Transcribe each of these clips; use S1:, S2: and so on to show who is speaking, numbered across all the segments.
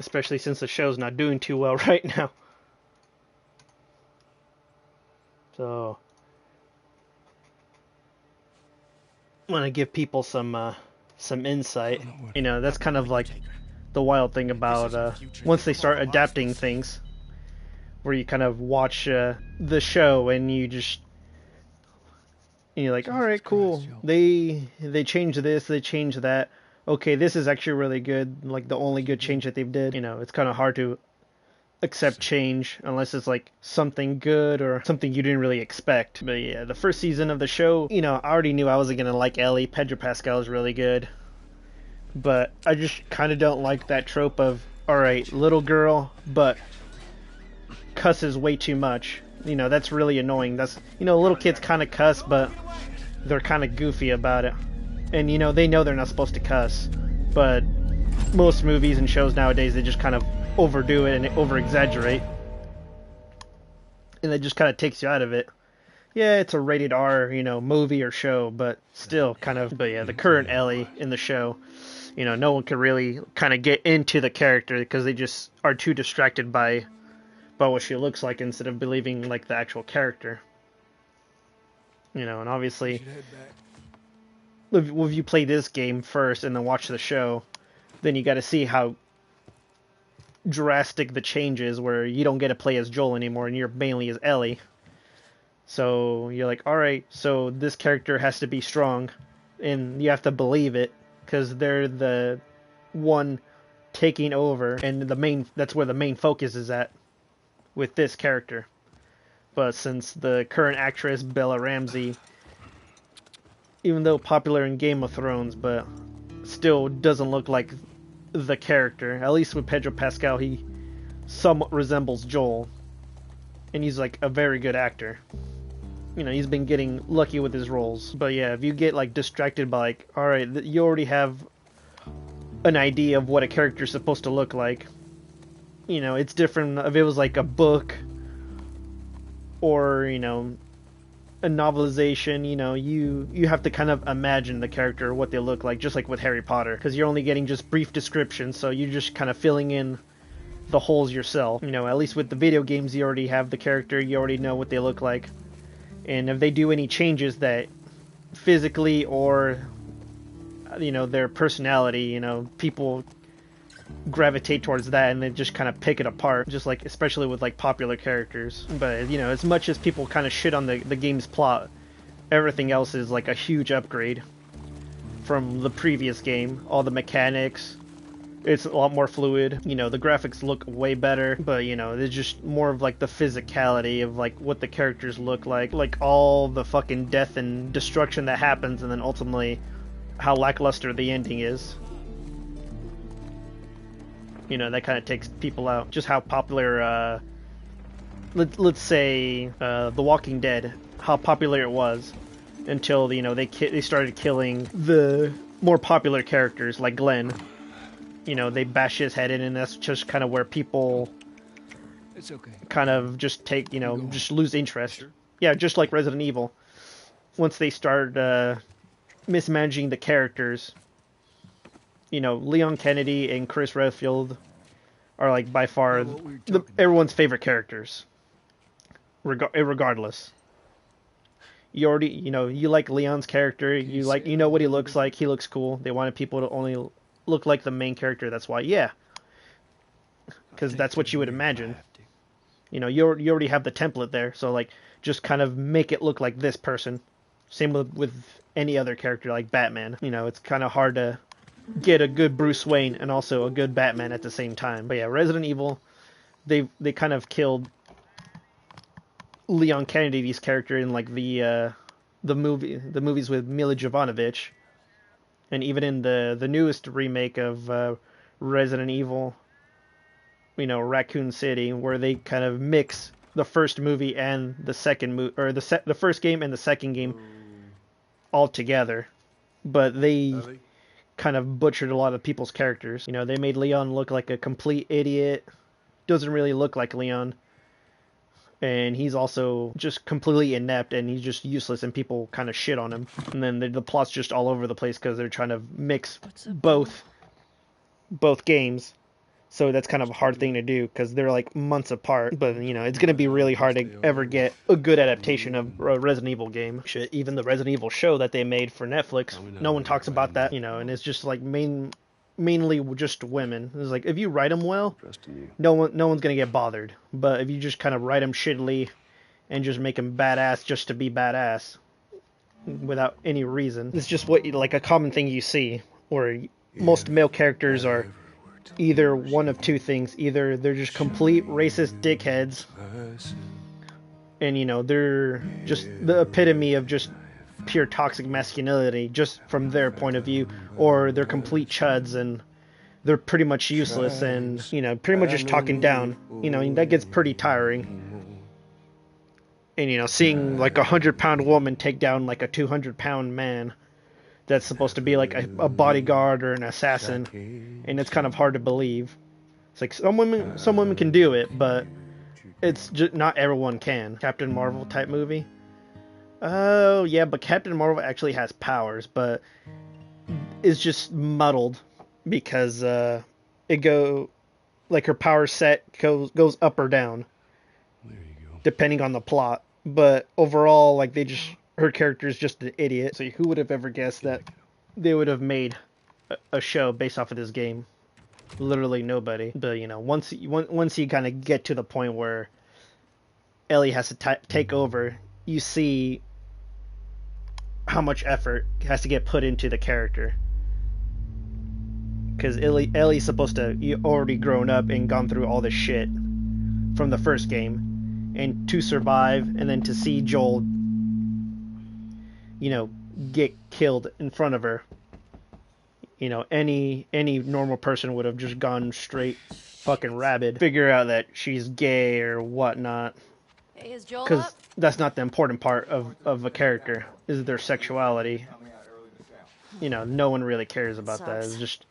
S1: especially since the show's not doing too well right now. So, I want to give people some insight. You know, that's kind of like the wild thing about once they start adapting things, where you kind of watch the show and you're like, all right, cool. They changed this, they changed that. Okay, this is actually really good. Like the only good change that they've did. You know, it's kind of hard to accept change unless it's like something good or something you didn't really expect. But yeah, the first season of the show, you know, I already knew I wasn't gonna like Ellie. Pedro Pascal is really good, but I just kind of don't like that trope of, all right, little girl, but cusses way too much. You know, that's really annoying. That's, you know, little kids kind of cuss, but they're kind of goofy about it. And, you know, they know they're not supposed to cuss. But most movies and shows nowadays, they just kind of overdo it and over-exaggerate. And it just kind of takes you out of it. Yeah, it's a rated R, you know, movie or show, but still kind of... But yeah, the current Ellie in the show, you know, no one can really kind of get into the character because they just are too distracted by what she looks like instead of believing like the actual character. You know, and obviously, if you play this game first and then watch the show, then you got to see how drastic the change is, where you don't get to play as Joel anymore and you're mainly as Ellie. So you're like, all right, so this character has to be strong, and you have to believe it because they're the one taking over, and that's where the main focus is at with this character. But since the current actress Bella Ramsey, even though popular in Game of Thrones, but still doesn't look like the character, at least with Pedro Pascal, he somewhat resembles Joel, and he's like a very good actor. You know, he's been getting lucky with his roles. But yeah, if you get like distracted by like, all right, you already have an idea of what a character's supposed to look like. You know, it's different if it was like a book or, you know, a novelization. You know, you have to kind of imagine the character, what they look like, just like with Harry Potter, because you're only getting just brief descriptions, so you're just kind of filling in the holes yourself. You know, at least with the video games, you already have the character, you already know what they look like. And if they do any changes that physically or, you know, their personality, you know, people gravitate towards that and then just kind of pick it apart, just like especially with like popular characters. But you know, as much as people kind of shit on the game's plot, everything else is like a huge upgrade from the previous game. All the mechanics, it's a lot more fluid. You know, the graphics look way better, but you know, there's just more of like the physicality of like what the characters look like all the fucking death and destruction that happens, and then ultimately how lackluster the ending is. You know, that kind of takes people out. Just how popular, let's say, The Walking Dead, how popular it was until, you know, they started killing the more popular characters like Glenn. You know, they bash his head in, and that's just kind of where people
S2: It's okay.
S1: kind of just take, you know, just lose interest. Sure. Yeah, just like Resident Evil. Once they start mismanaging the characters, you know, Leon Kennedy and Chris Redfield are like by far everyone's favorite characters, regardless. You already, you know, you like Leon's character, you know what he looks like, he looks cool. They wanted people to only look like the main character, that's why, yeah. Because that's what you would imagine. You know, you already have the template there, so like, just kind of make it look like this person. Same with any other character like Batman. You know, it's kind of hard to get a good Bruce Wayne and also a good Batman at the same time. But yeah, Resident Evil, they kind of killed Leon Kennedy's character in like the movies with Mila Jovovich, and even in the newest remake of Resident Evil, you know, Raccoon City, where they kind of mix the first movie and the second or the first game and the second game all together, but they kind of butchered a lot of people's characters. You know, they made Leon look like a complete idiot. Doesn't really look like Leon. And he's also just completely inept, and he's just useless, and people kind of shit on him. And then the plot's just all over the place because they're trying to mix both games. So that's kind of a hard thing to do because they're like months apart. But you know, it's gonna be really hard to ever get a good adaptation of a Resident Evil game. Shit, even the Resident Evil show that they made for Netflix, no one talks about that. You know, and it's just like mainly just women. It's like if you write them well, no one's gonna get bothered. But if you just kind of write them shittily and just make them badass just to be badass without any reason, it's just what like a common thing you see, where most male characters are either one of two things: either they're just complete racist dickheads, and you know they're just the epitome of just pure toxic masculinity, just from their point of view, or they're complete chuds and they're pretty much useless and, you know, pretty much just talking down. You know, and that gets pretty tiring. And, you know, seeing like 100-pound woman take down like a 200-pound man that's supposed to be like a bodyguard or an assassin, and it's kind of hard to believe. It's like some women can do it, but it's just not everyone can. Captain Marvel type movie. Oh yeah, but Captain Marvel actually has powers, but is just muddled because her power set goes up or down depending on the plot. But overall, like her character is just an idiot. So who would have ever guessed that they would have made a show based off of this game? Literally nobody. But you know, once you kind of get to the point where Ellie has to take over, you see how much effort has to get put into the character. Because Ellie's supposed to already grown up and gone through all this shit from the first game, and to survive, and then to see Joel, you know, get killed in front of her. You know, any normal person would have just gone straight fucking rabid, figure out that she's gay or whatnot.
S2: Hey, is Joel
S1: Because
S2: up?
S1: that's not the important part of a character, is their sexuality. You know, no one really cares about that. It's just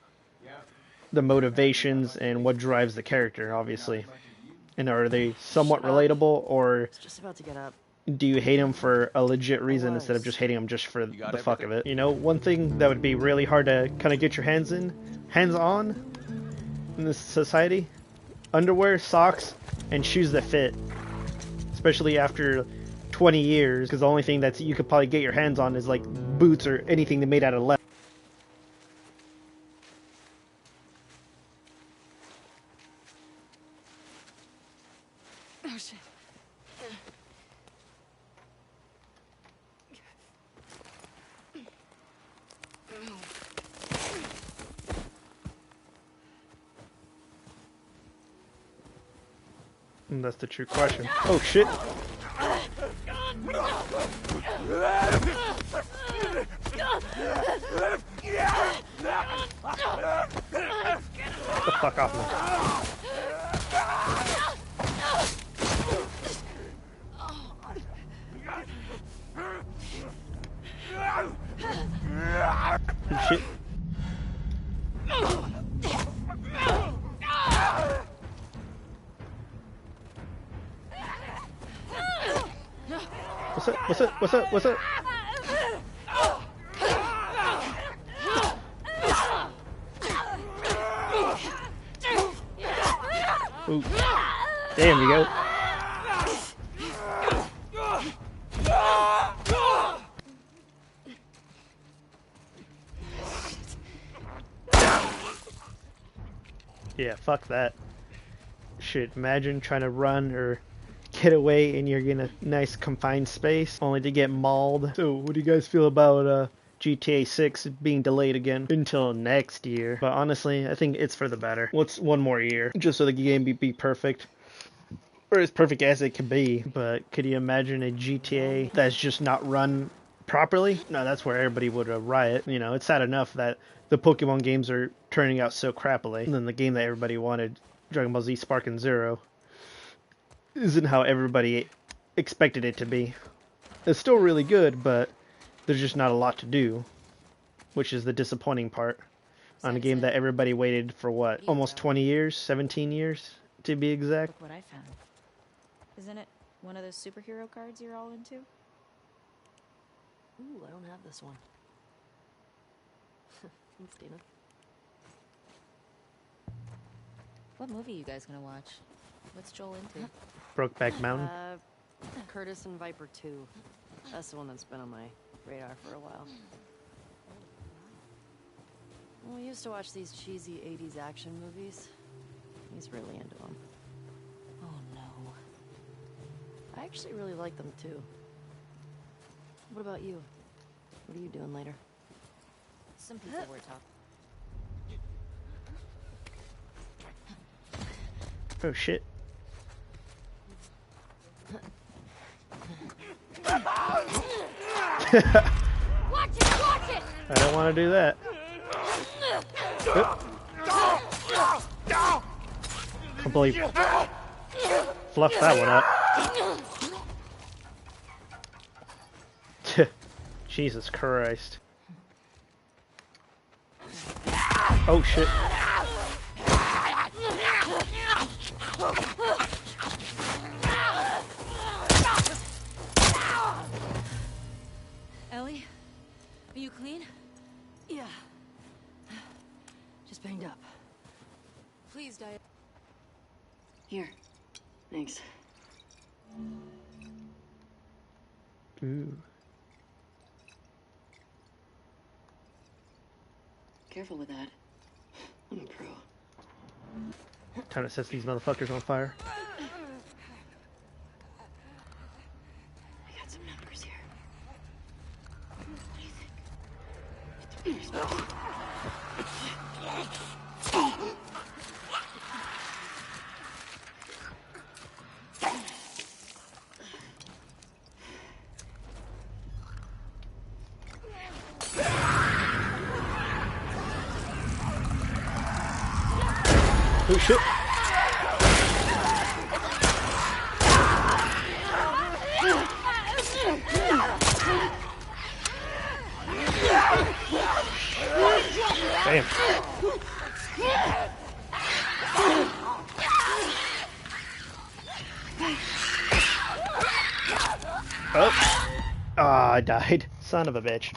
S1: the motivations and what drives the character, obviously. And are they somewhat relatable, or
S2: Just about to get up.
S1: do you hate them for a legit reason instead of just hating them just for the fuck of it? You know, one thing that would be really hard to kind of get your hands on in this society: underwear, socks, and shoes that fit. Especially after 20 years, because the only thing that you could probably get your hands on is like boots or anything that made out of leather.
S2: Oh shit.
S1: And that's the true question. Oh shit! Get the fuck off me. Oh, shit. What's up? Ooh. Damn, you go. Yeah, fuck that. Shit, imagine trying to run or get away and you're in a nice confined space only to get mauled. So, what do you guys feel about GTA 6 being delayed again until next year? But honestly, I think it's for the better. What's one more year? Just so the game be perfect. Or as perfect as it can be. But could you imagine a GTA that's just not run properly? No, that's where everybody would riot. You know, it's sad enough that the Pokemon games are turning out so crappily. And then the game that everybody wanted, Dragon Ball Z Sparking Zero, isn't how everybody expected it to be. It's still really good, but there's just not a lot to do, which is the disappointing part on a game that everybody waited for, what, almost 20 years? 17 years, to be exact?
S2: Look what I found. Isn't it one of those superhero cards you're all into?
S3: Ooh, I don't have this one. Thanks, Dana.
S2: What movie you guys gonna watch? What's Joel into?
S1: Brokeback Mountain.
S3: Curtis and Viper 2. That's the one that's been on my radar for a while. Well, we used to watch these cheesy 80s action movies. He's really into them.
S2: Oh no.
S3: I actually really like them too. What about you? What are you doing later?
S2: Some people were talking.
S1: Oh shit.
S2: Watch it!
S1: I don't want to do that. Completely fluff that one up. Jesus Christ. Oh shit.
S2: Ellie? Are you clean?
S3: Yeah. Just banged up.
S2: Please, Diane.
S3: Here. Thanks.
S1: Ooh.
S3: Careful with that. I'm a pro.
S1: Time to set these motherfuckers on fire.
S3: I got some numbers here. What do you think?
S1: Oh shit. Damn. Oh. Ah, I died. Son of a bitch.